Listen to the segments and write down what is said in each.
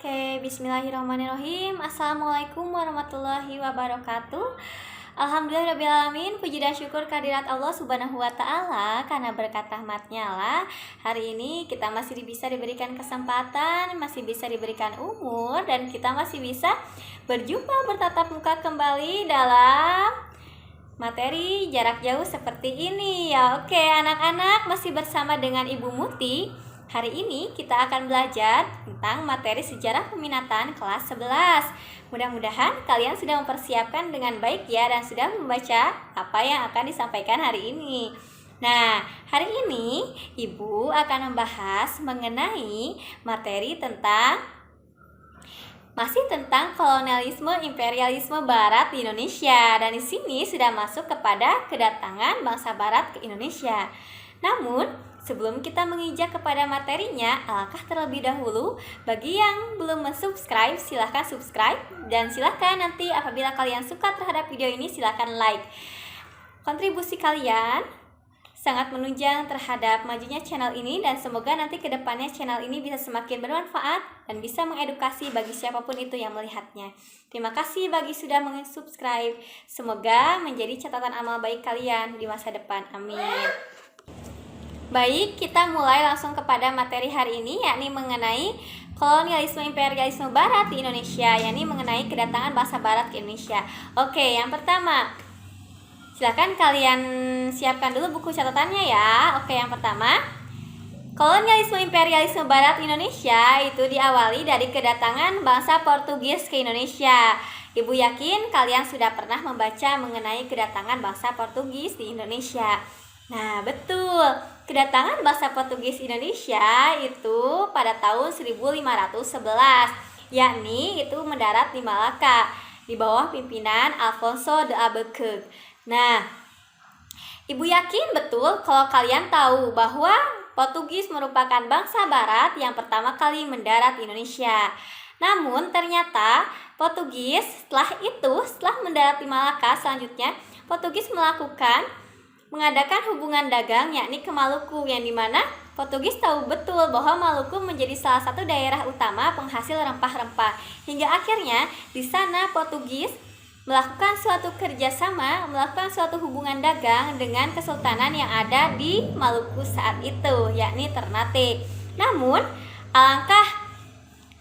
Oke, bismillahirrahmanirrahim. Assalamualaikum warahmatullahi wabarakatuh. Alhamdulillahirrahmanirrahim. Puji dan syukur kehadirat Allah subhanahu wa ta'ala, karena berkat rahmatnya lah hari ini kita masih bisa diberikan kesempatan, masih bisa diberikan umur, dan kita masih bisa berjumpa bertatap muka kembali dalam materi jarak jauh seperti ini ya. Oke anak-anak, masih bersama dengan Ibu Muti. Hari ini kita akan belajar tentang materi sejarah peminatan kelas 11. Mudah-mudahan kalian sudah mempersiapkan dengan baik ya, dan sudah membaca apa yang akan disampaikan hari ini. Nah, hari ini Ibu akan membahas mengenai materi masih tentang kolonialisme imperialisme Barat di Indonesia, dan di sini sudah masuk kepada kedatangan bangsa Barat ke Indonesia. Namun, sebelum kita menginjak kepada materinya, alangkah terlebih dahulu bagi yang belum subscribe, silahkan subscribe, dan silahkan nanti apabila kalian suka terhadap video ini silahkan like. Kontribusi kalian sangat menunjang terhadap majunya channel ini, dan semoga nanti kedepannya channel ini bisa semakin bermanfaat dan bisa mengedukasi bagi siapapun itu yang melihatnya. Terima kasih bagi sudah subscribe. Semoga menjadi catatan amal baik kalian di masa depan. Amin. Baik, kita mulai langsung kepada materi hari ini, yakni mengenai kolonialisme imperialisme Barat di Indonesia, yakni mengenai kedatangan bangsa Barat ke Indonesia. Oke, yang pertama, silakan kalian siapkan dulu buku catatannya ya. Oke, yang pertama, kolonialisme imperialisme Barat Indonesia itu diawali dari kedatangan bangsa Portugis ke Indonesia. Ibu yakin kalian sudah pernah membaca mengenai kedatangan bangsa Portugis di Indonesia. Nah, betul. Kedatangan bangsa Portugis Indonesia itu pada tahun 1511, yakni itu mendarat di Malaka di bawah pimpinan Alfonso de Albuquerque. Nah, Ibu yakin betul kalau kalian tahu bahwa Portugis merupakan bangsa Barat yang pertama kali mendarat di Indonesia. Namun ternyata Portugis setelah mendarat di Malaka, selanjutnya Portugis mengadakan hubungan dagang yakni ke Maluku, yang dimana Portugis tahu betul bahwa Maluku menjadi salah satu daerah utama penghasil rempah-rempah. Hingga akhirnya di sana Portugis melakukan suatu kerjasama, melakukan suatu hubungan dagang dengan kesultanan yang ada di Maluku saat itu, yakni Ternate. Namun alangkah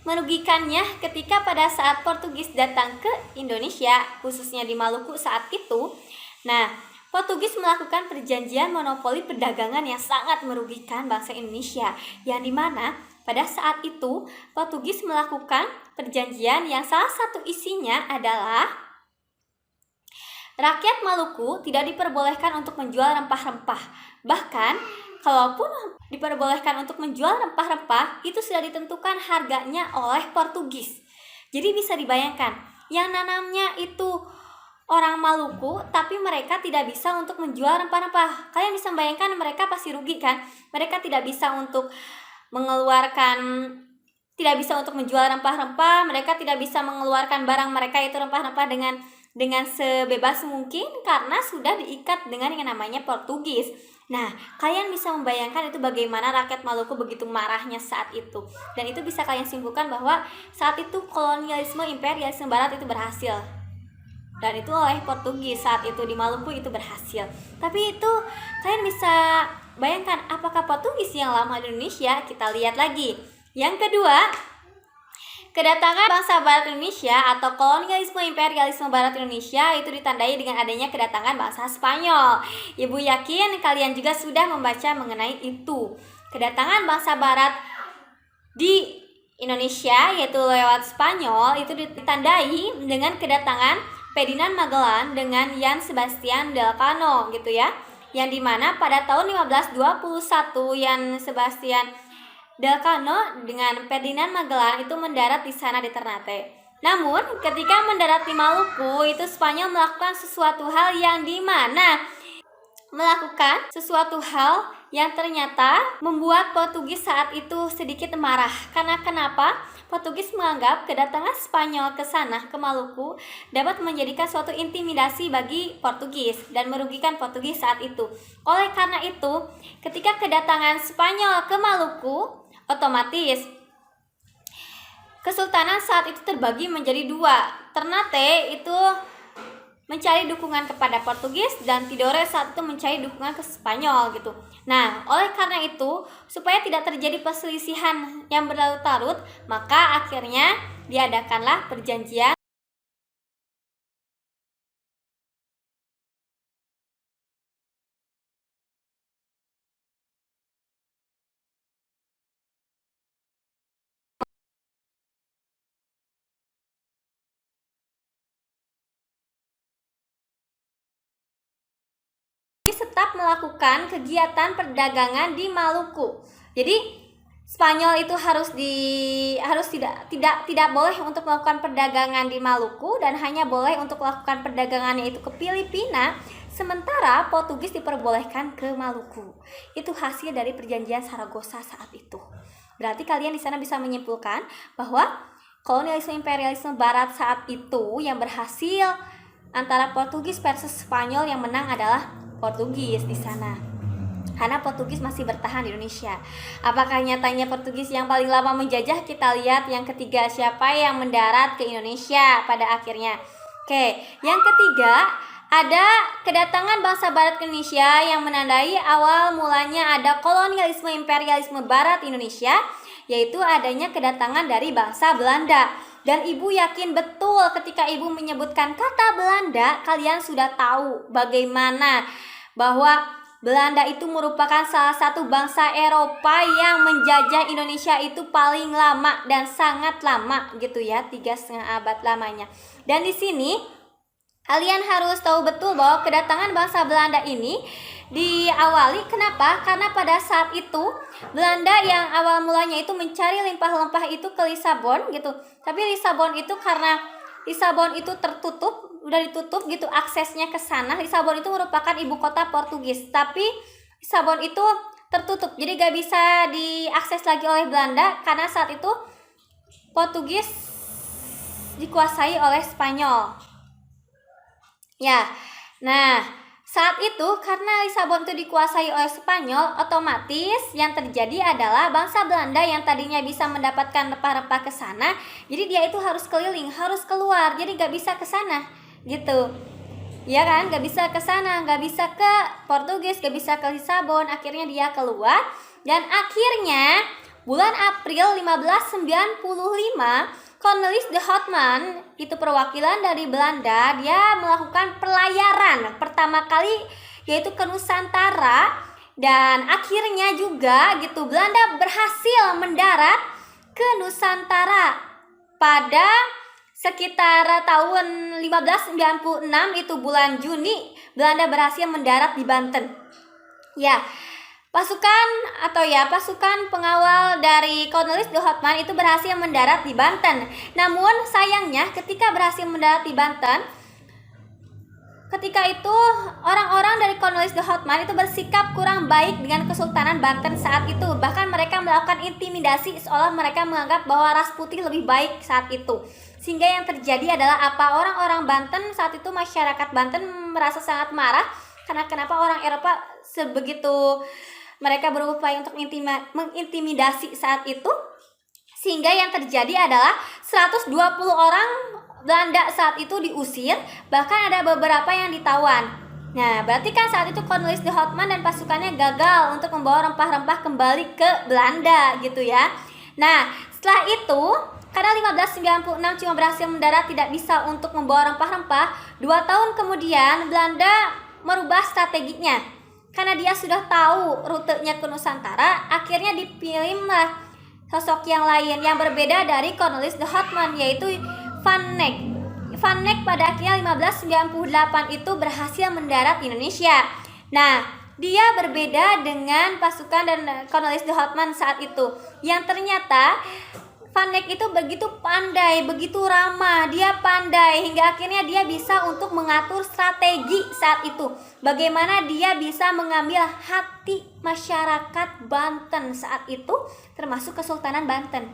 merugikannya ketika pada saat Portugis datang ke Indonesia, khususnya di Maluku saat itu. Nah, Portugis melakukan perjanjian monopoli perdagangan yang sangat merugikan bangsa Indonesia, yang dimana pada saat itu Portugis melakukan perjanjian yang salah satu isinya adalah rakyat Maluku tidak diperbolehkan untuk menjual rempah-rempah. Bahkan kalaupun diperbolehkan untuk menjual rempah-rempah, itu sudah ditentukan harganya oleh Portugis. Jadi bisa dibayangkan, yang nanamnya itu orang Maluku, tapi mereka tidak bisa untuk menjual rempah-rempah. Kalian bisa membayangkan mereka pasti rugi kan? Mereka tidak bisa untuk menjual rempah-rempah, mereka tidak bisa mengeluarkan barang mereka itu rempah-rempah dengan sebebas mungkin karena sudah diikat dengan yang namanya Portugis. Nah, kalian bisa membayangkan itu bagaimana rakyat Maluku begitu marahnya saat itu. Dan itu bisa kalian simpulkan bahwa saat itu kolonialisme imperialisme Barat itu berhasil. Dan itu oleh Portugis saat itu di Maluku itu berhasil. Tapi itu kalian bisa bayangkan, apakah Portugis yang lama di Indonesia? Kita lihat lagi. Yang kedua, kedatangan bangsa Barat Indonesia atau kolonialisme imperialisme Barat Indonesia itu ditandai dengan adanya kedatangan bangsa Spanyol. Ibu yakin kalian juga sudah membaca mengenai itu. Kedatangan bangsa Barat di Indonesia yaitu lewat Spanyol itu ditandai dengan kedatangan Ferdinand Magellan dengan Jan Sebastian Elcano gitu ya. Yang dimana pada tahun 1521 Jan Sebastian Elcano dengan Ferdinand Magellan itu mendarat di sana di Ternate. Namun ketika mendarat di Maluku itu Spanyol melakukan sesuatu hal yang ternyata membuat Portugis saat itu sedikit marah. Karena kenapa? Portugis menganggap kedatangan Spanyol ke sana, ke Maluku, dapat menjadikan suatu intimidasi bagi Portugis dan merugikan Portugis saat itu. Oleh karena itu, ketika kedatangan Spanyol ke Maluku, otomatis Kesultanan saat itu terbagi menjadi dua. Ternate itu mencari dukungan kepada Portugis dan Tidore saat itu mencari dukungan ke Spanyol gitu. Nah, oleh karena itu, supaya tidak terjadi perselisihan yang berlarut-larut, maka akhirnya diadakanlah perjanjian tetap melakukan kegiatan perdagangan di Maluku. Jadi Spanyol itu harus tidak boleh untuk melakukan perdagangan di Maluku dan hanya boleh untuk melakukan perdagangannya itu ke Filipina, sementara Portugis diperbolehkan ke Maluku. Itu hasil dari perjanjian Saragossa saat itu. Berarti kalian di sana bisa menyimpulkan bahwa kolonialisme imperialisme barat saat itu yang berhasil antara Portugis versus Spanyol, yang menang adalah Portugis di sana. Karena Portugis masih bertahan di Indonesia. Apakah nyatanya Portugis yang paling lama menjajah? Kita lihat yang ketiga, siapa yang mendarat ke Indonesia pada akhirnya. Oke, yang ketiga ada kedatangan bangsa barat ke Indonesia yang menandai awal mulanya ada kolonialisme imperialisme barat Indonesia, yaitu adanya kedatangan dari bangsa Belanda. Dan ibu yakin betul ketika ibu menyebutkan kata Belanda, kalian sudah tahu bagaimana bahwa Belanda itu merupakan salah satu bangsa Eropa yang menjajah Indonesia itu paling lama dan sangat lama gitu ya, 3,5 abad lamanya. Dan di sini kalian harus tahu betul bahwa kedatangan bangsa Belanda ini diawali kenapa? Karena pada saat itu Belanda yang awal mulanya itu mencari limpah-limpah itu ke Lisabon gitu. Tapi Lisabon itu karena Lisabon itu udah ditutup gitu aksesnya ke sana. Lisabon itu merupakan ibu kota Portugis, tapi Lisabon itu tertutup, jadi gak bisa diakses lagi oleh Belanda karena saat itu Portugis dikuasai oleh Spanyol. Ya, nah saat itu karena Lisabon itu dikuasai oleh Spanyol, otomatis yang terjadi adalah bangsa Belanda yang tadinya bisa mendapatkan rempah-rempah ke sana, jadi dia itu harus keliling, harus keluar, jadi gak bisa ke sana gitu. Ya kan, gak bisa ke sana, gak bisa ke Portugis, gak bisa ke Lisabon, akhirnya dia keluar. Dan akhirnya bulan April 1595 Cornelis de Houtman, itu perwakilan dari Belanda, dia melakukan pelayaran pertama kali yaitu ke Nusantara, dan akhirnya juga gitu Belanda berhasil mendarat ke Nusantara pada sekitar tahun 1596, itu bulan Juni, Belanda berhasil mendarat di Banten. Ya, pasukan pengawal dari Cornelis de Houtman itu berhasil mendarat di Banten. Namun sayangnya ketika berhasil mendarat di Banten, ketika itu orang-orang dari Cornelis de Houtman itu bersikap kurang baik dengan Kesultanan Banten saat itu. Bahkan mereka melakukan intimidasi seolah mereka menganggap bahwa ras putih lebih baik saat itu. Sehingga yang terjadi adalah orang-orang Banten saat itu, masyarakat Banten merasa sangat marah karena kenapa orang Eropa sebegitu mereka berupaya untuk mengintimidasi saat itu, sehingga yang terjadi adalah 120 orang Belanda saat itu diusir, bahkan ada beberapa yang ditawan. Nah, berarti kan saat itu Cornelis de Houtman dan pasukannya gagal untuk membawa rempah-rempah kembali ke Belanda gitu ya. Nah, setelah itu karena 1596 cuma berhasil mendarat, tidak bisa untuk membawa rempah-rempah, 2 tahun kemudian Belanda merubah strateginya. Karena dia sudah tahu rutenya ke Nusantara, akhirnya dipilihlah sosok yang lain yang berbeda dari Cornelis de Houtman, yaitu Van Eyck. Van Eyck pada akhirnya 1598 itu berhasil mendarat di Indonesia. Nah, dia berbeda dengan pasukan dan Cornelis de Houtman saat itu, yang ternyata Van Eyck itu begitu pandai, begitu ramah, dia pandai hingga akhirnya dia bisa untuk mengatur strategi saat itu. Bagaimana dia bisa mengambil hati masyarakat Banten saat itu, termasuk Kesultanan Banten.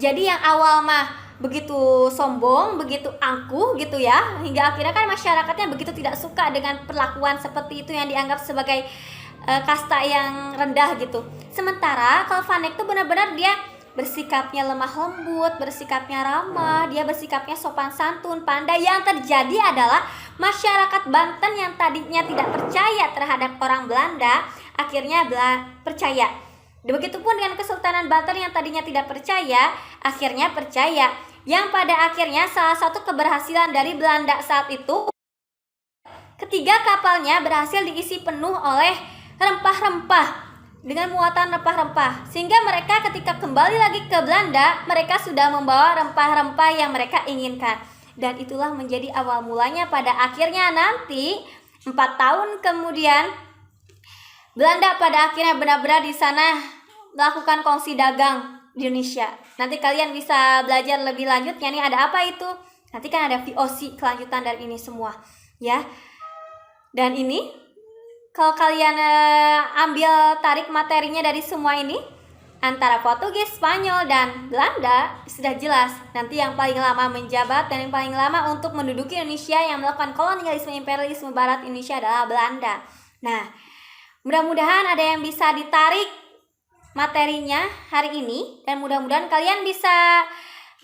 Jadi yang awal mah begitu sombong, begitu angkuh gitu ya, hingga akhirnya kan masyarakatnya begitu tidak suka dengan perlakuan seperti itu yang dianggap sebagai kasta yang rendah gitu. Sementara kalau Van Eyck itu benar-benar dia bersikapnya lemah lembut, bersikapnya ramah, dia bersikapnya sopan santun, pandai. Yang terjadi adalah masyarakat Banten yang tadinya tidak percaya terhadap orang Belanda, akhirnya percaya. Begitupun dengan Kesultanan Banten yang tadinya tidak percaya, akhirnya percaya. Yang pada akhirnya salah satu keberhasilan dari Belanda saat itu, ketiga kapalnya berhasil diisi penuh oleh rempah-rempah, dengan muatan rempah-rempah, sehingga mereka ketika kembali lagi ke Belanda, mereka sudah membawa rempah-rempah yang mereka inginkan. Dan itulah menjadi awal mulanya pada akhirnya nanti 4 tahun kemudian Belanda pada akhirnya benar-benar di sana melakukan kongsi dagang di Indonesia. Nanti kalian bisa belajar lebih lanjutnya nih, ada apa itu? Nanti kan ada VOC kelanjutan dari ini semua, ya. Dan ini kalau kalian ambil tarik materinya dari semua ini, antara Portugis, Spanyol, dan Belanda sudah jelas. Nanti yang paling lama menjabat dan yang paling lama untuk menduduki Indonesia yang melakukan kolonialisme imperialisme barat Indonesia adalah Belanda. Nah, mudah-mudahan ada yang bisa ditarik materinya hari ini, dan mudah-mudahan kalian bisa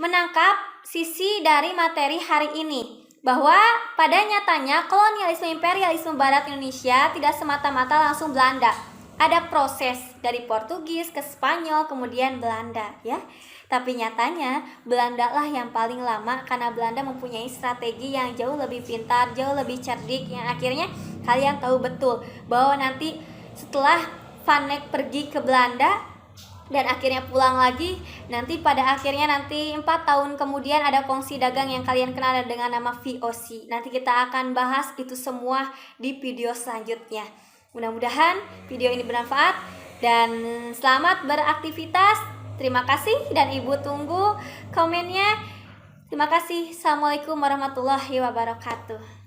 menangkap sisi dari materi hari ini, bahwa pada nyatanya kolonialisme imperialisme barat Indonesia tidak semata-mata langsung Belanda. Ada proses dari Portugis ke Spanyol kemudian Belanda, ya. Tapi nyatanya Belanda lah yang paling lama karena Belanda mempunyai strategi yang jauh lebih pintar, jauh lebih cerdik, yang akhirnya kalian tahu betul bahwa nanti setelah Van Eyck pergi ke Belanda dan akhirnya pulang lagi, nanti pada akhirnya nanti 4 tahun kemudian ada kongsi dagang yang kalian kenal dengan nama VOC. Nanti kita akan bahas itu semua di video selanjutnya. Mudah-mudahan video ini bermanfaat dan selamat beraktivitas. Terima kasih dan Ibu tunggu komennya. Terima kasih. Assalamualaikum warahmatullahi wabarakatuh.